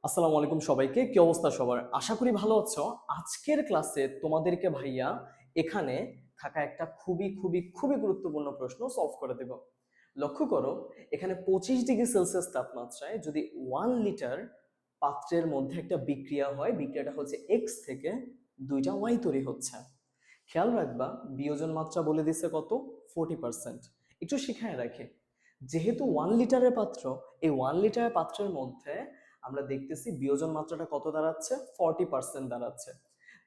আসসালামু আলাইকুম সবাইকে, কি অবস্থা সবার? আশা করি ভালো আছো। আজকের ক্লাসে তোমাদেরকে ভাইয়া এখানে থাকা একটা খুবই খুবই খুবই গুরুত্বপূর্ণ প্রশ্ন সলভ করে দেব। লক্ষ্য করো, এখানে 25 ডিগ্রি সেলসিয়াস তাপমাত্রায় যদি 1 লিটার পাত্রের মধ্যে একটা বিক্রিয়া হয়, বিক্রিয়াটা হচ্ছে এক্স থেকে দুইটা ওয়াই তৈরি হচ্ছে। খেয়াল রাখবা, বিয়োজন মাত্রা বলে দিছে কত? 40%। একটু শিখায় রাখে, যেহেতু 1 লিটারের পাত্র, এই 1 লিটারের পাত্রের মধ্যে আমরা দেখতেছি বিয়োজন মাত্রাটা কত দাঁড়াচ্ছে? 40% দাঁড়াচ্ছে।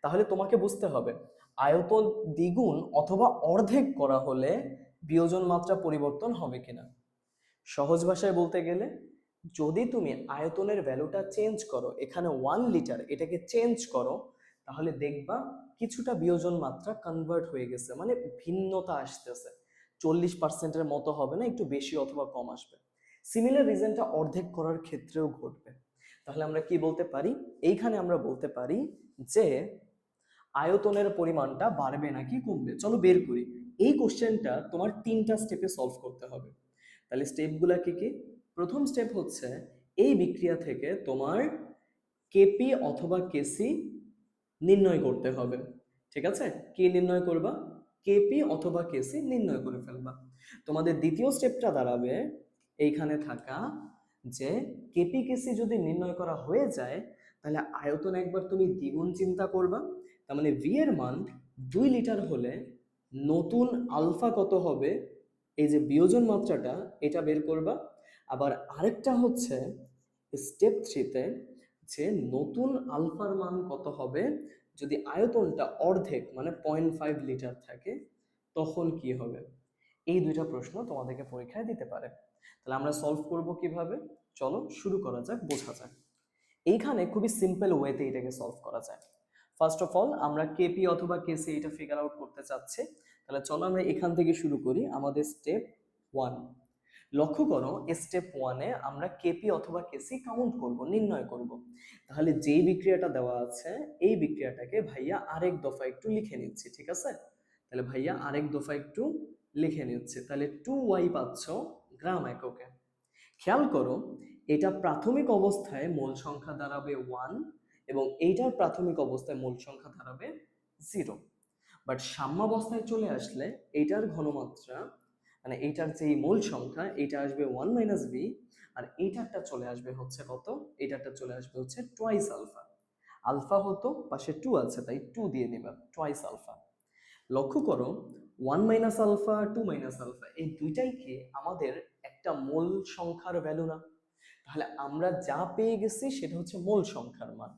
তাহলে তোমাকে বুঝতে হবে আয়তন দ্বিগুণ অথবা অর্ধেক করা হলে বিয়োজন মাত্রা পরিবর্তন হবে কিনা। সহজ ভাষায় বলতে গেলে, যদি তুমি আয়তনের ভ্যালুটা চেঞ্জ করো, এখানে 1 লিটার এটাকে চেঞ্জ করো, তাহলে দেখবা কিছুটা বিয়োজন মাত্রা কনভার্ট হয়ে গেছে, মানে ভিন্নতা আসতেছে। 40%-এর মতো হবে না, একটু বেশি অথবা কম আসবে। সিমিলার রিজনটা অর্ধেক করার ক্ষেত্রেও ঘটবে। তাহলে আমরা কি বলতে পারি? এইখানে আমরা বলতে পারি যে আয়তনের পরিমাণটা বাড়বে নাকি কমবে। চলো বের করি। এই কোশ্চেনটা তোমার 3টা স্টেপে সলভ করতে হবে। তাহলে স্টেপগুলা কি কি? প্রথম স্টেপ হচ্ছে এই বিক্রিয়া থেকে তোমার কেপি অথবা কেসি নির্ণয় করতে হবে। ঠিক আছে? কি নির্ণয় করবা? কেপি অথবা কেসি নির্ণয় করে ফেলবা। তোমাদের দ্বিতীয় স্টেপটা দাঁড়াবে এইখানে থাকা যে কেপি কেসি যদি নির্ণয় করা হয়ে যায়, তাহলে আয়তন একবার তুমি দ্বিগুণ চিন্তা করবা। তার মানে ভি এর মান 2 লিটার হলে নতুন আলফা কত হবে, এই যে বিয়োজন মাত্রাটা, এটা বের করবা। আবার আরেকটা হচ্ছে স্টেপ থ্রিতে, যে নতুন আলফার মান কত হবে যদি আয়তনটা অর্ধেক মানে 0.5 লিটার থাকে, তখন কি হবে। এই দুইটা প্রশ্ন তোমাদেরকে পরীক্ষায় দিতে পারে। তাহলে আমরা সলভ করব কিভাবে? চলো শুরু করা যাক, বোঝা যাক। এইখানে খুবই সিম্পল ওয়েতে এটাকে সলভ করা যায়। ফার্স্ট অফ অল আমরা কেপি অথবা কেসি এটা ফিগার আউট করতে চাচ্ছি। তাহলে চলো আমরা এখান থেকে শুরু করি। আমাদের স্টেপ 1। লক্ষ্য করো, স্টেপ 1-এ আমরা কেপি অথবা কেসি কাউন্ট করব, নির্ণয় করব। তাহলে যেই বিক্রিয়াটা দেওয়া আছে, এই বিক্রিয়াটাকে ভাইয়া আরেক দফা একটু লিখে নিচ্ছি, ঠিক আছে? তাহলে ভাইয়া আরেক দফা একটু লিখে নিচ্ছে। তাহলে 2y পাচ্ছ গ্রাম এককে। খেয়াল করো, এটা প্রাথমিক অবস্থায় মোল সংখ্যা দাঁড়াবে 1 এবং এইটার প্রাথমিক অবস্থায় মোল সংখ্যা দাঁড়াবে 0। বাট সাম্যাবস্থায় চলে আসলে এইটার ঘনমাত্রা, মানে এইটার যে মোল সংখ্যা, এইটা আসবে 1 মাইনাস বি, আর এইটারটা চলে আসবে হচ্ছে কত? এইটারটা চলে আসবে হচ্ছে টোয়াইস আলফা। আলফা হতো, পাশে 2 আছে তাই 2 দিয়ে দিবা, টোয়াইস আলফা। লক্ষ্য করো, 1 মাইনাস আলফা, 2 মাইনাস আলফা, এই দুইটাই কি আমাদের একটা মোল সংখ্যার ভ্যালু না? তাহলে আমরা যা পেয়ে গেছি সেটা হচ্ছে মোল সংখ্যার মান।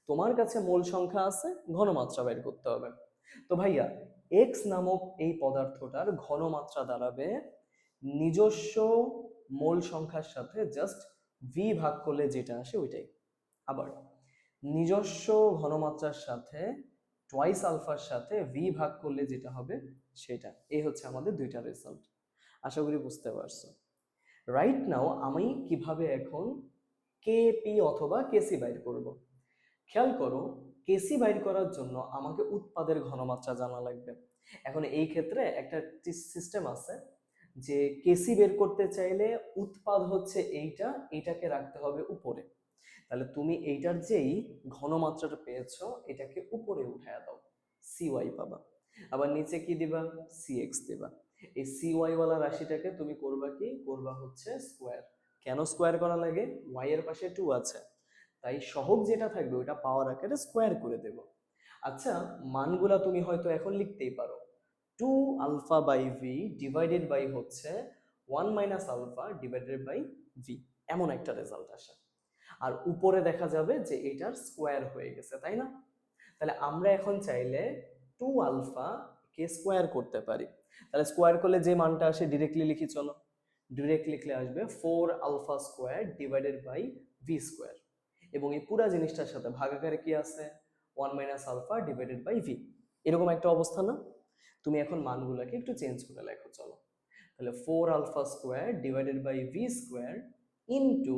তোমার কাছে মোল সংখ্যা আছে, ঘনমাত্রা বের করতে হবে। তো ভাইয়া এক্স নামক এই পদার্থটার ঘনমাত্রা দাঁড়াবে নিজস্ব মোল সংখ্যার সাথে জাস্ট ভি ভাগ করলে যেটা আসে ওইটাই। আবার নিজস্ব ঘনমাত্রার সাথে টোয়াইস আলফার সাথে ভি ভাগ করলে যেটা হবে সেটা। এই হচ্ছে আমাদের দুইটা রেজাল্ট। আশা করি বুঝতে পারছো। রাইট নাও আমি কিভাবে এখন কেপি অথবা কেসি বাইর করব। খেয়াল করো, কেসি বাইর করার জন্য আমাকে উৎপাদের ঘনমাত্রা জানা লাগবে। এখন এই ক্ষেত্রে একটা সিস্টেম আছে যে কেসি বের করতে চাইলে উৎপাদ হচ্ছে এইটা, এইটাকে রাখতে হবে উপরে। তাহলে তুমি এইটার যেই ঘনমাত্রাটা পেয়েছো এটাকে উপরে উঠায় দাও, সিওয়াই পাবা। আবার নিচে কি দিবা? সিএক্স দিবা। এই সিওয়াই ওয়ালা রাশিটাকে তুমি করবা কি? করবা হচ্ছে স্কোয়ার। কেন স্কোয়ার করা লাগে? ওয়াই এর পাশে 2 আছে, তাই সহগ যেটা থাকবে ওটা পাওয়ার আকারে স্কোয়ার করে দেব। আচ্ছা, মানগুলা তুমি হয়তো এখন লিখতেই পারো, 2 alpha by V divided by হচ্ছে 1 minus alpha divided by V, এমন একটা রেজাল্ট আসে। আর উপরে দেখা যাবে যে এটার স্কোয়ার হয়ে গেছে, তাই না? তাহলে আমরা এখন চাইলে 2 আলফা কে স্কোয়ার করতে পারি। তাহলে স্কোয়ার করলে যে মানটা আসে ডিরেক্টলি লিখি, চলো ডিরেক্ট লিখলে আসবে 4 alpha square divided by V square, এবং এই পুরা জিনিসটার সাথে ভাগাকারে কি আছে? 1 minus alpha divided by V. এরকম একটা অবস্থা না? তুমি এখন মানগুলোকে একটু চেঞ্জ করে লেখো, চলো। তাহলে 4 alpha square divided by V square into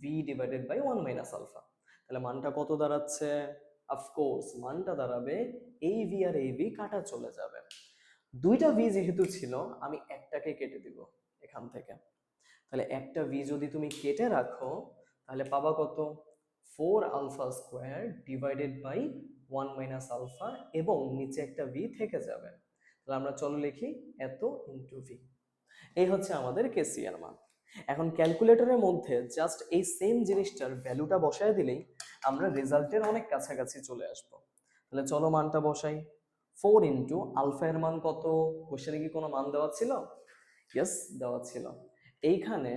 V divided by 1 minus alpha. তাহলে মানটা কত দাঁড়াচ্ছে? অফকোর্স মানটা দাঁড়াবে, এই ভি আর এই ভি কাটা চলে যাবে। দুইটা ভি যেহেতু ছিল, আমি একটাকে কেটে দিব এখান থেকে। তাহলে একটা ভি যদি তুমি কেটে রাখো, তাহলে পাবা কত? 4 alpha square divided by 1 minus alpha, এবং নিচে একটা ভি থেকে যাবে। তাহলে আমরা চলো লিখি এত ইন্টু ভি। এই হচ্ছে আমাদের কেসিআর মান। এখন ক্যালকুলেটরের মধ্যে জাস্ট এই সেম জিনিসটার ভ্যালুটা বসায় দিলেই আমরা রেজাল্টের অনেক কাছাকাছি চলে আসব। তাহলে চলো মানটা বসাই। 4 ইন্টু আলফা এর মান কত? কোশ্চেনে কি কোনো মান দেওয়া ছিল? ইয়েস, দেওয়া ছিল। এইখানে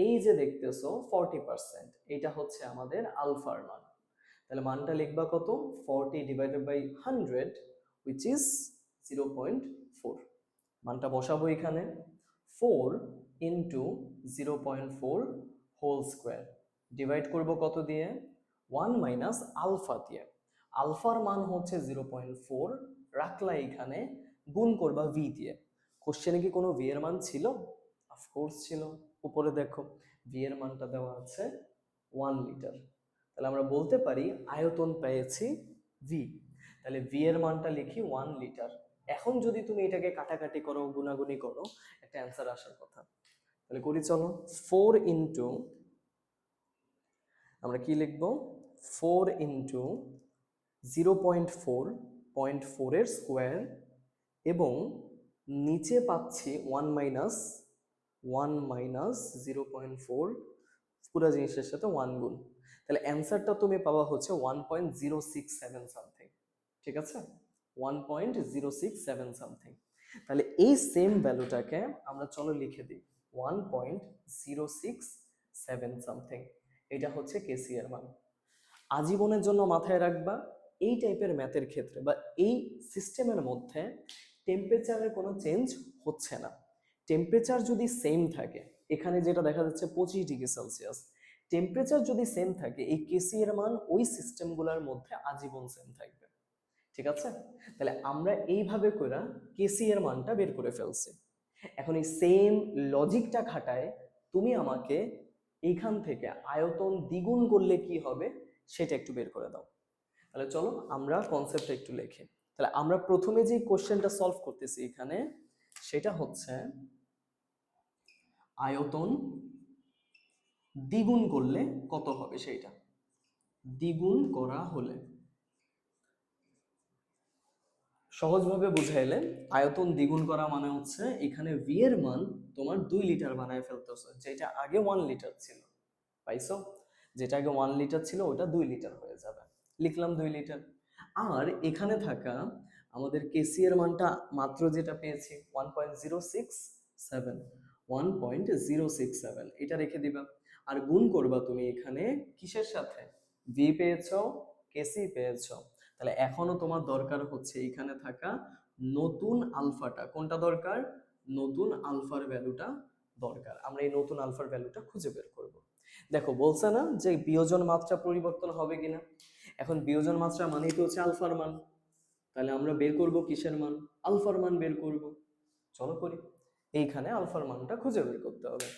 এই যে দেখতেছো 40%, এটা হচ্ছে আমাদের আলফার মান। তাহলে মানটা লিখবা কত? 40 ডিভাইডেড বাই 100 which is 0.4। মানটা বসাবো এখানে। 4 ইন্টু 0.4 হোল স্কোয়ার ডিভাইড করব কত দিয়ে? 1 মাইনাস আলফা দিয়ে। আলফার মান হচ্ছে 0.4, রাখলা এখানে, গুণ করবা ভি দিয়ে। কোশ্চেনে কি কোনো ভি এর মান ছিল? অফকোর্স ছিল। উপরে দেখো ভি এর মানটা দেওয়া আছে 1 লিটার। তাহলে আমরা বলতে পারি আয়তন পেয়েছি ভি। তাহলে ভি এর মানটা লিখি 1 লিটার। এখন যদি তুমি এটাকে কাটাকাটি করো, গুণাগুনি করো, একটা অ্যান্সার আসার কথা। তাহলে করি চলো। 4 ইন্টু, আমরা কি লিখবো? 4 ইন্টু 0.4 এর স্কোয়ার, এবং নিচে পাচ্ছি 1 মাইনাস 0.4, পুরো জিনিসের সাথে 1 গুণ। তাহলে অ্যান্সারটা তুমি পাবা হচ্ছে 1.067 সামথিং। ঠিক আছে, 1.067 সামথিং। তাহলে এই সেম ভ্যালুটাকে আমরা চলো লিখে দিই 1.067 সামথিং। এটা হচ্ছে কেসি এর মান। আজীবনের জন্য মাথায় রাখবা, এই টাইপের ম্যাথের ক্ষেত্রে বা এই সিস্টেমের মধ্যে টেম্পারেচারের কোনো চেঞ্জ হচ্ছে না। টেম্পারেচার যদি সেম থাকে, এখানে যেটা দেখা যাচ্ছে 25°C, টেম্পারেচার যদি সেম থাকে, এই কেসি এর মান ওই সিস্টেমগুলোর মধ্যে আজীবন সেম থাকবে। ঠিক আছে, তাহলে আমরা এইভাবে করে কেসি এর মানটা বের করে ফেলছি। এখন এই সেম লজিকটা খাটায় তুমি আমাকে এইখান থেকে আয়তন দ্বিগুণ করলে কি হবে সেটা একটু বের করে দাও। তাহলে চলো আমরা কনসেপ্টটা একটু লিখি। তাহলে আমরা প্রথমে যে কোশ্চেনটা সলভ করতেছি এখানে, সেটা হচ্ছে আয়তন দ্বিগুণ করলে কত হবে সেইটা। দ্বিগুণ করা হলে, সহজভাবে বুঝাইলে, আয়তন দ্বিগুণ করা মানে হচ্ছে এখানে ভি এর মান তোমার 2 লিটার বানায় ফেলতেছো, যেটা আগে 1 লিটার ছিল। পাইছো? যেটা আগে 1 লিটার ছিল ওটা 2 লিটার হয়ে যাবে। লিখলাম 2 লিটার। আর এখানে থাকা আমাদের কেসি এর মানটা মাত্র যেটা পেয়েছি 1.067, 1.067 এটা রেখে দিবা। আর গুণ করবা তুমি এখানে কিসের সাথে? ভি পেয়েছো, কেসি পেয়েছো। তাহলে এখনো তোমার দরকার হচ্ছে এখানে থাকা নতুন আলফাটা। কোনটা দরকার? নতুন আলফার ভ্যালুটা দরকার। আমরা এই নতুন আলফার ভ্যালুটা খুঁজে বের করব। দেখো বলছে না যে বিয়োজন মাত্রা পরিবর্তন হবে কিনা। এখন বিয়োজন মাত্রা মানেই তো হচ্ছে আলফার মান। তাহলে আমরা বের করব কিসের মান? আলফার মান বের করব। চলো করি। এইখানে আলফার মানটা খুঁজে বের করতে হবে।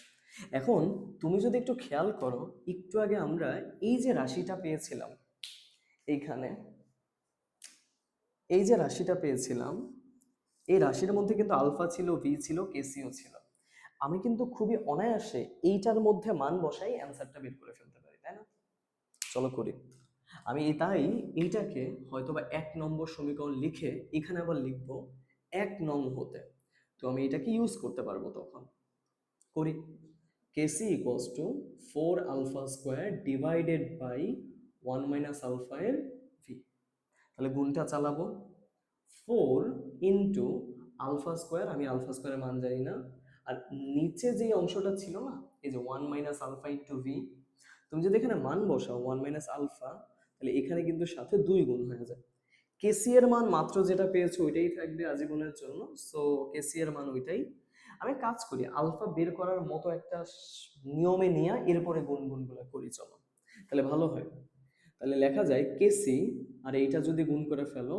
এখন তুমি যদি একটু খেয়াল করো, একটু আগে আমরা এই যে রাশিটা পেয়েছিলাম, এইখানে এই যে রাশিটা পেয়েছিলাম, এই রাশির মধ্যে কিন্তু আলফা ছিল, ভি ছিল, কেসিও ছিল। আমি কিন্তু খুবই অনায়াসে এইটার মধ্যে মান বসাই অ্যান্সারটা বের করে ফেলতে পারি, তাই না? চলো করি। আমি তাই এইটাকে হয়তোবা 1 নম্বর সমীকরণ লিখে এখানে আবার লিখবো 1 নং হতে, তো আমি এটাকে ইউজ করতে পারবো তখন। করি। KC equals to 4 alpha square divided by 1 minus alpha এর ভি। তাহলে গুণটা চালাবো। 4 ইন্টু আলফা স্কোয়ার, আমি আলফা স্কোয়ারের মান জানি না, আর নিচে যে অংশটা ছিল না, এই যে 1 মাইনাস আলফা ইন্টু ভি, তুমি যদি এখানে মান বসাও 1 মাইনাস আলফা, তাহলে এখানে কিন্তু সাথে 2 গুণ হয়ে যায়। কেসি এর মান মাত্র যেটা পেয়েছো ওইটাই থাকবে আজীবনের জন্য, সো কেসি এর মান ওইটাই। আমি কাজ করি আলফা বের করার মতো একটা নিয়মে নিয়ে এরপরে গুণগুলো করি, চলো তাহলে ভালো হয়। তাহলে লেখা যায় কেসি, আর এইটা যদি গুণ করে ফেলো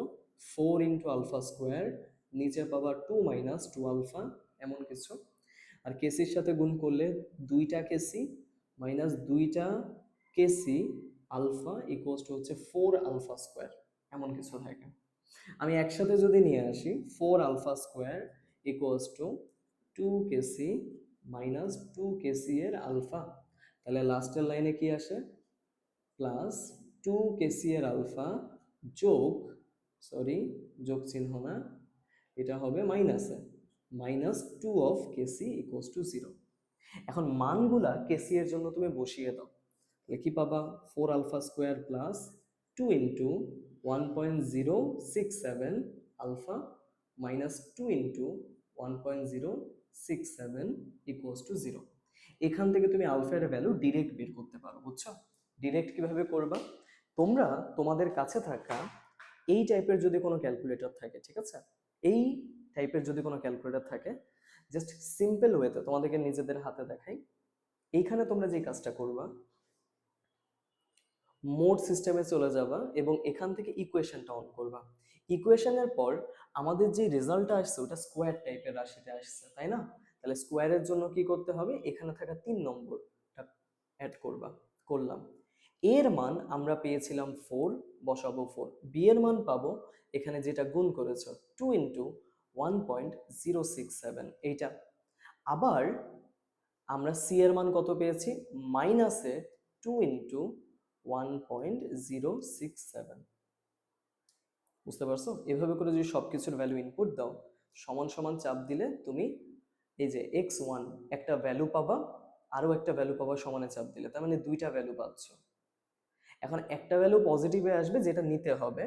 4 ইন্টু আলফা স্কোয়ার, নিচে পাবা 2 মাইনাস 2 আলফা, এমন কিছু। আর কেসির সাথে গুণ করলে 2টা কেসি মাইনাস 2টা কেসি আলফা ইকুয়ালস টু হচ্ছে 4 আলফা স্কোয়ার, এমন কিছু থাকে। আমি একসাথে যদি নিয়ে আসি 4 alpha square equals to 2 KC minus 2 KC এর আলফা, তাহলে লাস্টের লাইনে কি আসে? প্লাস 2 kc এর আলফা যোগ, সরি যোগ চিহ্ন না, এটা হবে মাইনাসে, -2 of kc = 0। এখন মানগুলা কেসি এর জন্য তুমি বসিয়ে দাও, তাহলে কি পাবা 4α² plus 2 into 1.067 alpha minus 2 into 1.067 = 0। এখান থেকে তুমি আলফার ভ্যালু ডিরেক্ট বের করতে পারো, বুঝছো? ডিরেক্ট কিভাবে করবা, তোমরা তোমাদের কাছে থাকা এই টাইপের যদি কোনো ক্যালকুলেটর থাকে, ঠিক আছে, এই টাইপের যদি কোনো ক্যালকুলেটর থাকে, জাস্ট সিম্পল ওয়েতে তোমাদেরকে নিজেদের হাতে দেখাই। এইখানে তোমরা যে কাজটা করবা, মোড সিস্টেমে চলে যাবা এবং এখান থেকে ইকুয়েশনটা অন করবা। ইকুয়েশনের পর আমাদের যে রেজাল্টটা আসছে ওটা স্কোয়ার টাইপের রাশিতে আসছে, তাই না? তাহলে স্কোয়ারের জন্য কি করতে হবে, এখানে থাকা 3 নম্বরটা অ্যাড করবা, করলাম। এর মান আমরা পেয়েছিলাম 4, বসাবো 4। বি এর মান পাবো এখানে যেটা গুণ করেছো 2 ইন্টু 1.067, এইটা। আবার আমরা সি এর মান কত পেয়েছি, মাইনাসে 2 ইন্টু 1.067। বুঝতে পারছো? এভাবে করে যদি সবকিছুর ভ্যালু ইনপুট দাও, সমান সমান চাপ দিলে তুমি এই যে x1 একটা ভ্যালু পাবা, আরো একটা ভ্যালু পাবা সমানে চাপ দিলে, তার মানে দুইটা ভ্যালু পাচ্ছ। এখন একটা ভ্যালু পজিটিভে আসবে যেটা নিতে হবে,